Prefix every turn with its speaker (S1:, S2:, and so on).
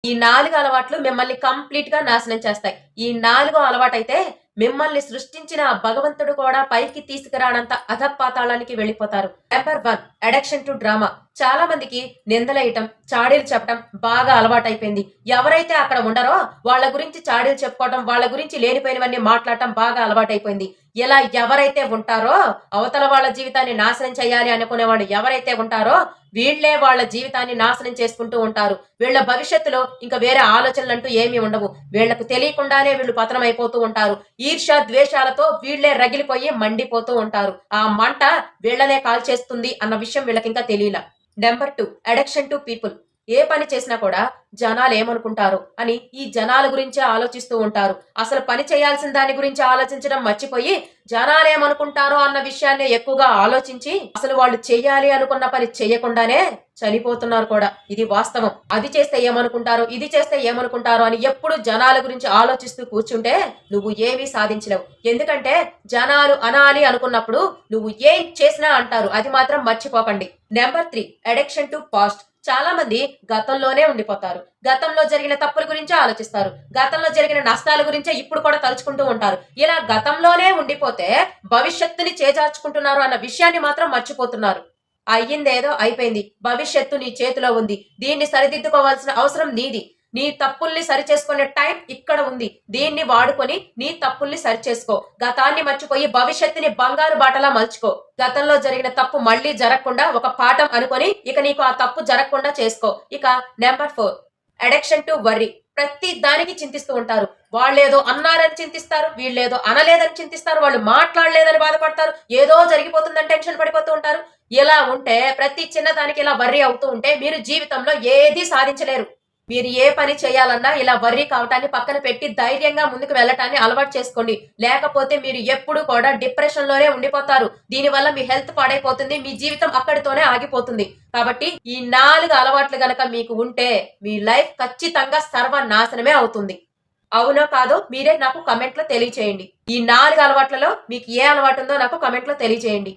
S1: ఈ 4 అలవాట్లు మిమ్మల్ని కంప్లీట్‌గా నాశనం చేస్తాయి. ఈ 4 అలవాటైతే మిమ్మల్ని సృష్టించిన ఆ భగవంతుడు కూడా పైకి తీసుకురానంత అధపాతాళానికి వెళ్ళిపోతారు. Number 1 addiction to drama. చాలా మందికి నిందలేయటం, చాడీలు చెప్పడం బాగా అలవాటైపోయింది. ఎవరైతే అక్కడ ఉండరో వాళ్ళ గురించి చాడీలు చెప్పుకోవడం, వాళ్ళ గురించి లేనిపోయినవన్నీ మాట్లాడటం బాగా అలవాటైపోయింది. ఇలా ఎవరైతే ఉంటారో అవతల వాళ్ళ జీవితాన్ని నాశనం చేయాలి అనుకునే వాళ్ళు ఎవరైతే ఉంటారో వీళ్ళే వాళ్ళ జీవితాన్ని నాశనం చేసుకుంటూ ఉంటారు. వీళ్ళ భవిష్యత్తులో ఇంకా వేరే ఆలోచనలంటూ ఏమీ ఉండవు. వీళ్ళకు తెలియకుండానే వీళ్ళు పతనమైపోతూ ఉంటారు. ఈర్ష్య, ద్వేషాలతో వీళ్ళే రగిలిపోయి మండిపోతూ ఉంటారు. ఆ మంట వీళ్ళనే కాల్చేస్తుంది అన్న విషయం వీళ్ళకింకా తెలీలా. Number 2 addiction to people. ఏ పని చేసినా కూడా జనాలేమనుకుంటారు అని ఈ జనాల గురించే ఆలోచిస్తూ ఉంటారు. అసలు పని చేయాల్సిన దాని గురించి ఆలోచించడం మర్చిపోయి జనాలేమనుకుంటారో అన్న విషయాన్నే ఎక్కువగా ఆలోచించి అసలు వాళ్ళు చెయ్యాలి అనుకున్న పని చెయ్యకుండానే చనిపోతున్నారు కూడా. ఇది వాస్తవం. అది చేస్తే ఏమనుకుంటారో, ఇది చేస్తే ఏమనుకుంటారో అని ఎప్పుడు జనాల గురించి ఆలోచిస్తూ కూర్చుంటే నువ్వు ఏమీ సాధించలేవు. ఎందుకంటే జనాలు అనాలి అనుకున్నప్పుడు నువ్వు ఏం చేసినా అంటారు. అది మాత్రం మర్చిపోకండి. Number 3 addiction to past. చాలా మంది గతంలోనే ఉండిపోతారు. గతంలో జరిగిన తప్పుల గురించే ఆలోచిస్తారు. గతంలో జరిగిన నష్టాల గురించే ఇప్పుడు కూడా తలుచుకుంటూ ఉంటారు. ఇలా గతంలోనే ఉండిపోతే భవిష్యత్తుని చేజార్చుకుంటున్నారు అన్న విషయాన్ని మాత్రం మర్చిపోతున్నారు. అయ్యిందేదో అయిపోయింది. భవిష్యత్తు నీ చేతిలో ఉంది. దీన్ని సరిదిద్దుకోవాల్సిన అవసరం నీది. నీ తప్పుల్ని సరిచేసుకునే టైం ఇక్కడ ఉంది. దీన్ని వాడుకొని నీ తప్పుల్ని సరిచేసుకో. గతాన్ని మర్చిపోయి భవిష్యత్తుని బంగారు బాటలా మలుచుకో. గతంలో జరిగిన తప్పు మళ్ళీ జరగకుండా ఒక పాఠం అనుకొని ఇక నీకు ఆ తప్పు జరగకుండా చేసుకో. ఇక నంబర్ 4 అడిక్షన్ టు వర్రీ. ప్రతి దానికి చింతిస్తూ ఉంటారు. వాళ్ళేదో అన్నారని చింతిస్తారు, వీళ్ళేదో అనలేదని చింతిస్తారు, వాళ్ళు మాట్లాడలేదని బాధపడతారు, ఏదో జరిగిపోతుందని టెన్షన్ పడిపోతూ ఉంటారు. ఇలా ఉంటే ప్రతి చిన్నదానికి ఇలా వర్రీ అవుతూ ఉంటే మీరు జీవితంలో ఏదీ సాధించలేరు. మీరు ఏ పని చేయాలన్నా ఇలా వర్రీ కావటాన్ని పక్కన పెట్టి ధైర్యంగా ముందుకు వెళ్ళటాన్ని అలవాటు చేసుకోండి. లేకపోతే మీరు ఎప్పుడు కూడా డిప్రెషన్ లోనే ఉండిపోతారు. దీనివల్ల మీ హెల్త్ పాడైపోతుంది. మీ జీవితం అక్కడితోనే ఆగిపోతుంది. కాబట్టి ఈ 4 అలవాట్లు గనక మీకు ఉంటే మీ లైఫ్ ఖచ్చితంగా సర్వనాశనమే అవుతుంది. అవునో కాదో మీరే నాకు కమెంట్ లో తెలియచేయండి. ఈ 4 అలవాట్లలో మీకు ఏ అలవాటు ఉందో నాకు కమెంట్ లో తెలియచేయండి.